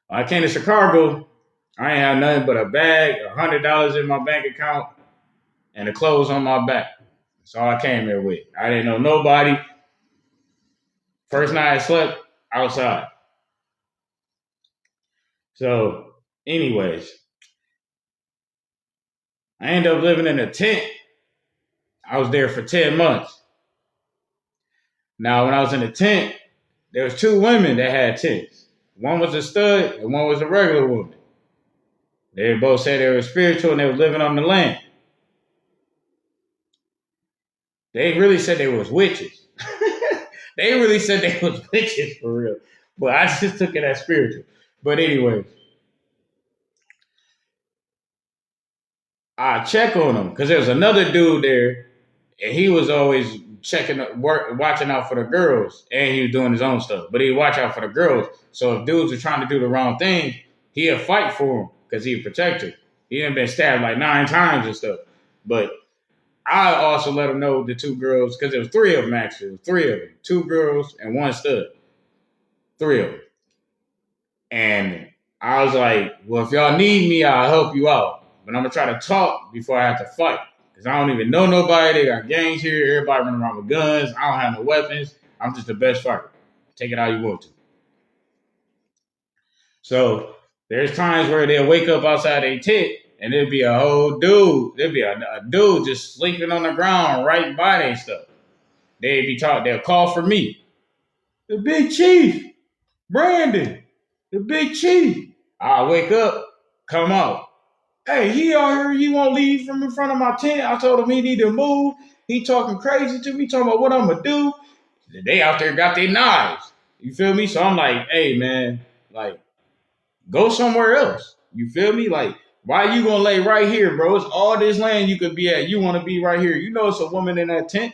When I came to Chicago, I ain't have nothing but a bag, $100 in my bank account, and the clothes on my back. That's all I came here with. I didn't know nobody. First night I slept outside. So, anyways, I ended up living in a tent. I was there for 10 months. Now, when I was in the tent, there was two women that had tents. One was a stud and one was a regular woman. They both said they were spiritual and they were living on the land. They really said they was witches. They really said they was witches for real. But I just took it as spiritual. But anyway, I check on them because there was another dude there, and he was always watching out for the girls, and he was doing his own stuff. But he'd watch out for the girls. So if dudes were trying to do the wrong thing, he'd fight for them because he'd protect her. He had been stabbed like 9 times and stuff. But I also let him know the two girls, because there was 3 of them actually. 3 of them. 2 girls and 1 stud. 3 of them. And I was like, well, if y'all need me, I'll help you out. But I'm going to try to talk before I have to fight. Because I don't even know nobody. They got gangs here. Everybody running around with guns. I don't have no weapons. I'm just the best fighter. Take it how you want to. So there's times where they'll wake up outside their tent and there'll be a whole dude. There'll be a dude just sleeping on the ground right by their stuff. They'll call for me. The big chief, Brandon, the big chief. I wake up, come out. Hey, he out here, he won't leave from in front of my tent. I told him he need to move. He talking crazy to me, talking about what I'm going to do. They out there got their knives. You feel me? So I'm like, hey, man, like, go somewhere else. You feel me? Like, why you going to lay right here, bro? It's all this land you could be at. You want to be right here. You know it's a woman in that tent.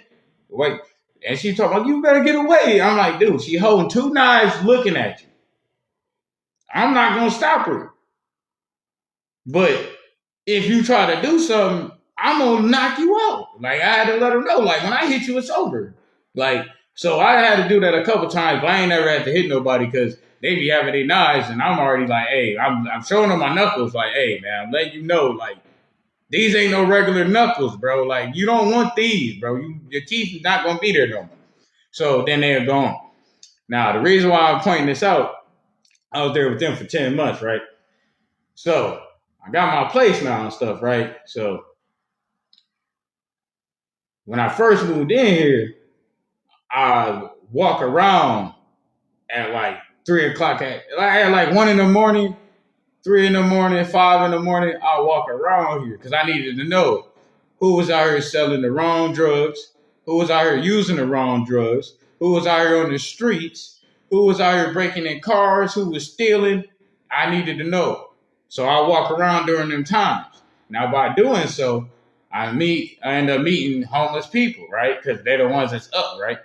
Wait. And she talking about, you better get away. I'm like, dude, she holding 2 knives looking at you. I'm not going to stop her. But if you try to do something, I'm going to knock you out. Like, I had to let her know. Like, when I hit you, it's over. Like, so I had to do that a couple times, but I ain't never had to hit nobody because they be having their knives, and I'm already like, hey, I'm showing them my knuckles. Like, hey, man, I'm letting you know, like, these ain't no regular knuckles, bro. Like, you don't want these, bro. Your teeth is not going to be there no more. So then they're gone. Now, the reason why I'm pointing this out, I was there with them for 10 months, right? So I got my place now and stuff, right? So when I first moved in here, I walk around at like 3 o'clock at like 1 in the morning, 3 in the morning, 5 in the morning. I walk around here because I needed to know who was out here selling the wrong drugs, who was out here using the wrong drugs, who was out here on the streets, who was out here breaking in cars, who was stealing. I needed to know. So I walk around during them times. Now, by doing so, I end up meeting homeless people, right? Because they're the ones that's up, right?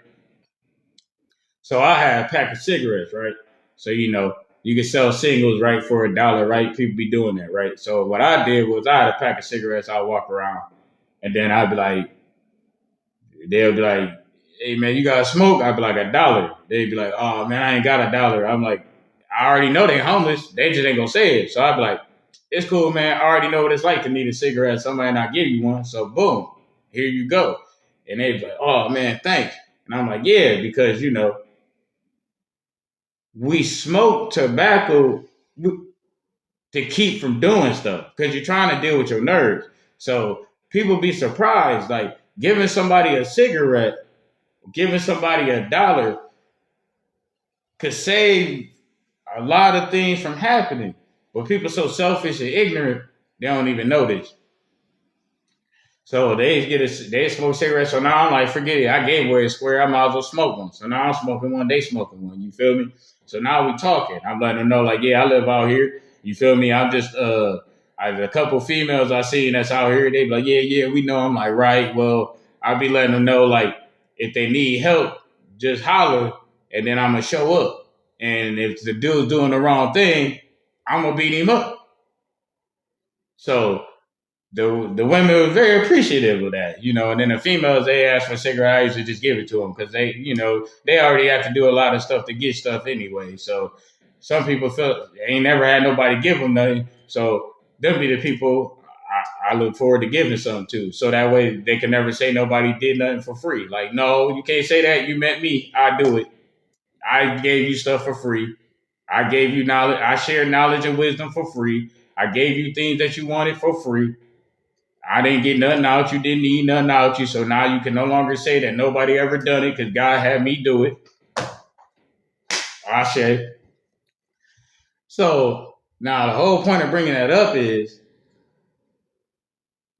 So I had a pack of cigarettes, right? So, you know, you can sell singles, right, for $1, right? People be doing that, right? So what I did was I had a pack of cigarettes. I'd walk around, and then I'd be like, they'll be like, hey, man, you got to smoke? I'd be like, $1. They'd be like, oh, man, I ain't got $1. I'm like, I already know they homeless. They just ain't going to say it. So I'd be like, it's cool, man. I already know what it's like to need a cigarette. Somebody not give you one. So boom, here you go. And they'd be like, oh, man, thanks. And I'm like, yeah, because, you know, we smoke tobacco to keep from doing stuff because you're trying to deal with your nerves. So people be surprised, like giving somebody a cigarette, giving somebody $1 could save a lot of things from happening. But people so selfish and ignorant, they don't even know this. So they smoke cigarettes. So now I'm like, forget it. I gave away a square. I might as well smoke one. So now I'm smoking one. They smoking one. You feel me? So now we talking. I'm letting them know, like, yeah, I live out here. You feel me? I'm just a couple females I seen that's out here. They be like, yeah, we know. I'm like, right. Well, I'll be letting them know, like, if they need help, just holler, and then I'm gonna show up. And if the dude's doing the wrong thing, I'm gonna beat him up. So the women were very appreciative of that, you know, and then the females, they asked for a cigarette. I used to just give it to them because they, you know, they already have to do a lot of stuff to get stuff anyway. So some people feel they ain't never had nobody give them nothing. So they'll be the people I look forward to giving something to. So that way they can never say nobody did nothing for free. Like, no, you can't say that. You met me. I do it. I gave you stuff for free. I gave you knowledge. I shared knowledge and wisdom for free. I gave you things that you wanted for free. I didn't get nothing out. You didn't need nothing out you. So now you can no longer say that nobody ever done it because God had me do it. I said. So now the whole point of bringing that up is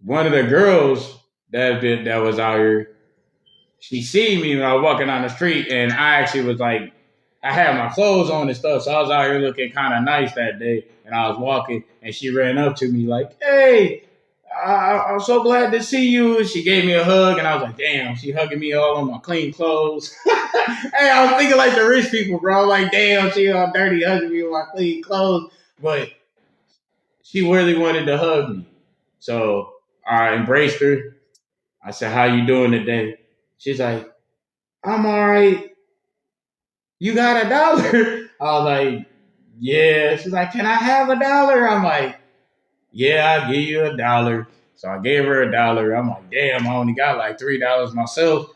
one of the girls that was out here. She seen me when I was walking down the street, and I actually was like, I had my clothes on and stuff, so I was out here looking kind of nice that day. And I was walking, and she ran up to me like, "Hey, I'm so glad to see you." And she gave me a hug, and I was like, "Damn!" She hugging me all on my clean clothes. Hey, I was thinking like the rich people, bro. Like, damn, she all dirty hugging me with my clean clothes, but she really wanted to hug me, so I embraced her. I said, "How you doing today?" She's like, "I'm all right. You got $1?" I was like, "Yeah." She's like, "Can I have $1?" I'm like, "Yeah, I'll give you $1." So I gave her $1. I'm like, damn, I only got like $3 myself.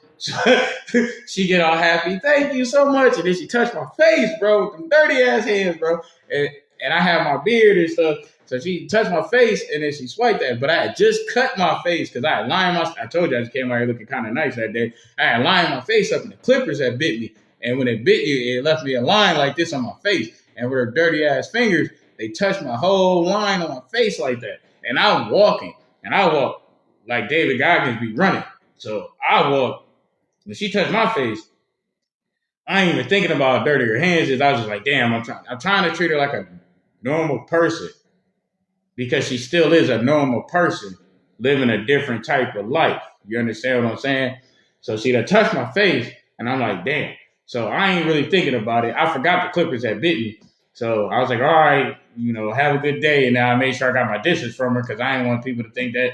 She get all happy. "Thank you so much." And then she touched my face, bro, with them dirty ass hands, bro. And I have my beard and stuff. So she touched my face and then she swiped that. But I had just cut my face because I had lined I told you I just came out here looking kind of nice that day. I had lined my face up and the clippers had bit me. And when it bit you, it left me a line like this on my face. And with her dirty ass fingers, they touched my whole line on my face like that. And I'm walking. And I walk like David Goggins be running. So I walk. When she touched my face, I ain't even thinking about how dirty her hands is. I was just like, damn, I'm trying to treat her like a normal person because she still is a normal person living a different type of life. You understand what I'm saying? So she done touched my face, and I'm like, damn. So I ain't really thinking about it. I forgot the clippers had bit me. So I was like, all right, have a good day. And now I made sure I got my distance from her because I didn't want people to think that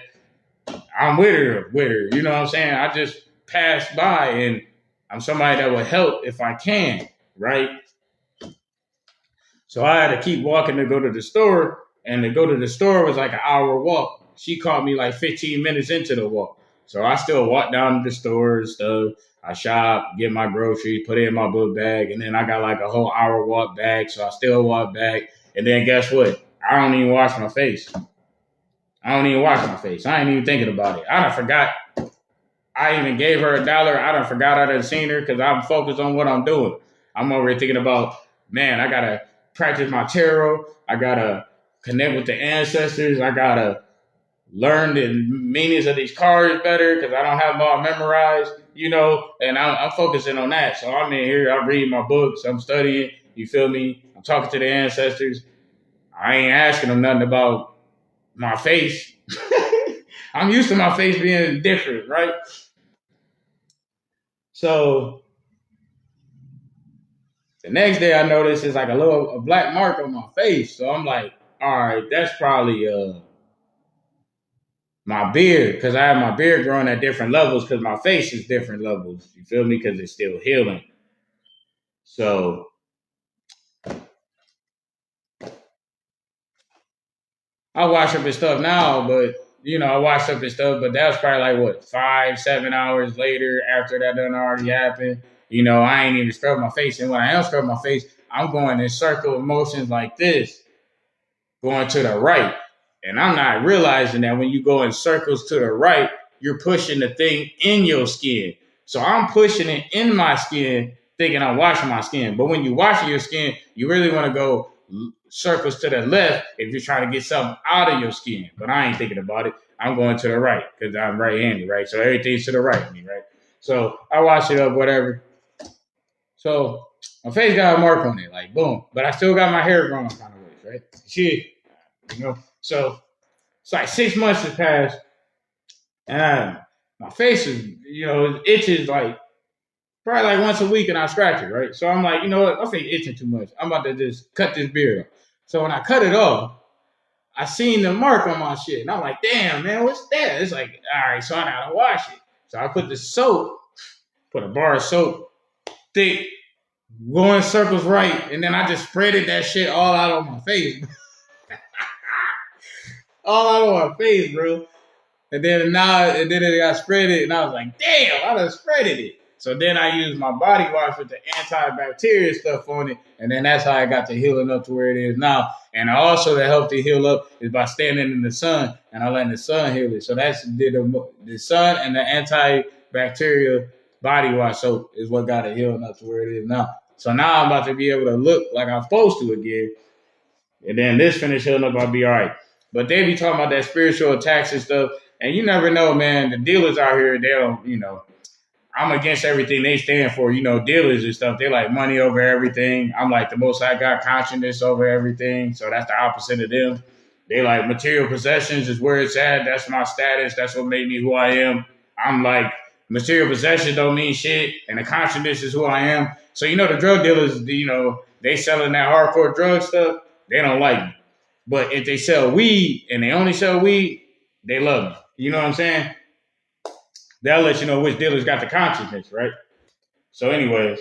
I'm with her. You know what I'm saying? I just passed by, and I'm somebody that will help if I can, right? So I had to keep walking to go to the store, and to go to the store was like an hour walk. She caught me like 15 minutes into the walk. So I still walk down to the store and stuff. I shop, get my groceries, put it in my book bag, and then I got like a whole hour walk back. So I still walk back. And then guess what? I don't even wash my face. I ain't even thinking about it. I done forgot. I even gave her $1. I done forgot I done seen her because I'm focused on what I'm doing. I'm over here thinking about, man, I got to practice my tarot. I got to connect with the ancestors. I got to learn the meanings of these cards better because I don't have them all memorized, and I'm focusing on that. So I'm in here. I'm reading my books. I'm studying. You feel me? I'm talking to the ancestors. I ain't asking them nothing about my face. I'm used to my face being different, right? So the next day I noticed it's like a black mark on my face. So I'm like, all right, that's probably my beard because I have my beard growing at different levels because my face is different levels. You feel me? Because it's still healing. So I wash up and stuff now, but I wash up and stuff, but that was probably like what 5-7 hours later after that done already happened. I ain't even scrub my face, and when I am scrubbing my face, I'm going in circle of motions like this, going to the right. And I'm not realizing that when you go in circles to the right, you're pushing the thing in your skin. So I'm pushing it in my skin, thinking I'm washing my skin. But when you're washing your skin, you really want to go circles to the left if you're trying to get something out of your skin. But I ain't thinking about it. I'm going to the right because I'm right-handed, right? So everything's to the right of me, right? So I wash it up, whatever. So my face got a mark on it, like boom. But I still got my hair growing kind of ways, right? Shit. So it's like 6 months has passed, and my face is, it itches like probably like once a week, and I scratch it, right? So I'm like, you know what, my face itching too much. I'm about to just cut this beard off. So when I cut it off, I seen the mark on my shit, and I'm like, damn, man, what's that? It's like, all right, so I gotta wash it. So I put the soap, put a bar of soap, thick, going circles right, and then I just spreaded that shit all out on my face, all out on my face, bro. And then it got spreaded, and I was like, damn, I done spreaded it. So then I used my body wash with the antibacterial stuff on it, and then that's how I got to healing up to where it is now. And also to help to heal up is by standing in the sun, and I letting the sun heal it. So that's the sun and the antibacterial body wash soap is what got it healing up to where it is now. So now I'm about to be able to look like I'm supposed to again. And then this finish healing up, I'll be all right. But they be talking about that spiritual attacks and stuff. And you never know, man. The dealers out here, they don't, I'm against everything they stand for, dealers and stuff. They like money over everything. I'm like the most I got consciousness over everything. So that's the opposite of them. They like material possessions is where it's at. That's my status. That's what made me who I am. I'm like material possessions don't mean shit. And the consciousness is who I am. So, the drug dealers, they selling that hardcore drug stuff. They don't like me. But if they sell weed and they only sell weed, they love me. You know what I'm saying? They'll let you know which dealers got the consciousness, right? So, anyways,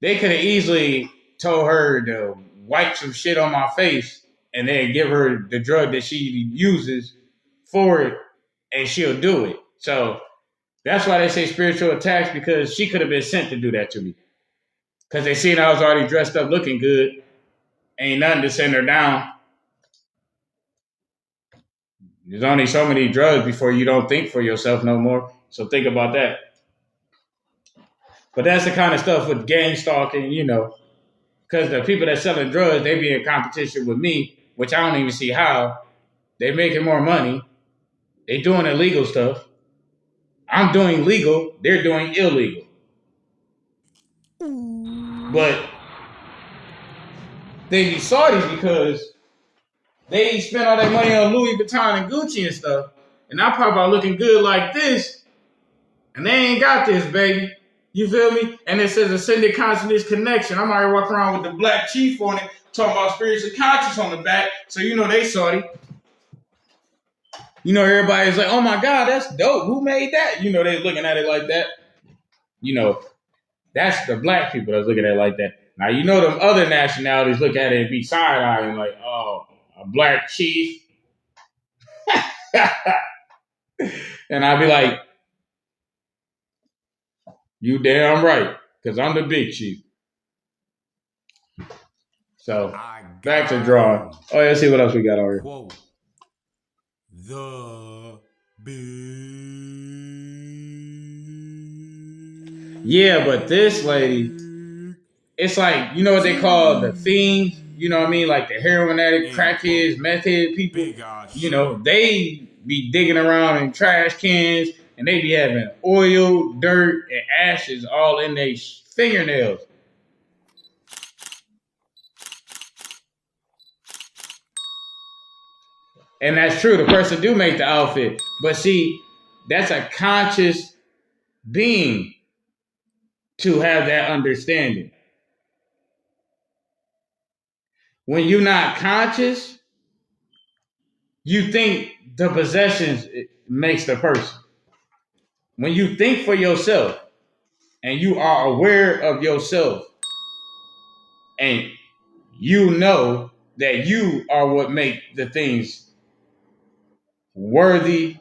they could have easily told her to wipe some shit on my face and then give her the drug that she uses for it, and she'll do it. So that's why they say spiritual attacks, because she could have been sent to do that to me. Because they seen I was already dressed up looking good. Ain't nothing to send her down. There's only so many drugs before you don't think for yourself no more. So think about that. But that's the kind of stuff with gang stalking, because the people that selling drugs, they be in competition with me, which I don't even see how. They making more money. They doing illegal stuff. I'm doing legal. They're doing illegal. But they be Saudis because they spend all that money on Louis Vuitton and Gucci and stuff. And I pop out looking good like this. And they ain't got this, baby. You feel me? And it says Ascended Consciousness Connection. I'm already walking around with the black chief on it, talking about spiritual conscious on the back. So they Saudi. Everybody's like, oh my God, that's dope. Who made that? They looking at it like that. That's the black people that's looking at it like that. Now, them other nationalities look at it and be side-eyeing like, oh, a black chief. And I'd be like, you damn right, because I'm the big chief. So, back to drawing. Oh, yeah, let's see what else we got over here. Quote, the big. Yeah, but this lady, it's like, what they call the fiends? You know what I mean? Like the heroin addict, crackheads, meth head people. They be digging around in trash cans and they be having oil, dirt, and ashes all in their fingernails. And that's true. The person do make the outfit. But see, that's a conscious being to have that understanding. When you're not conscious, you think the possessions makes the person. When you think for yourself and you are aware of yourself and you know that you are what make the things worthy,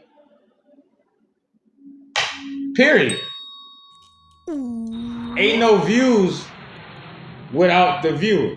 period. Ain't no views without the viewer.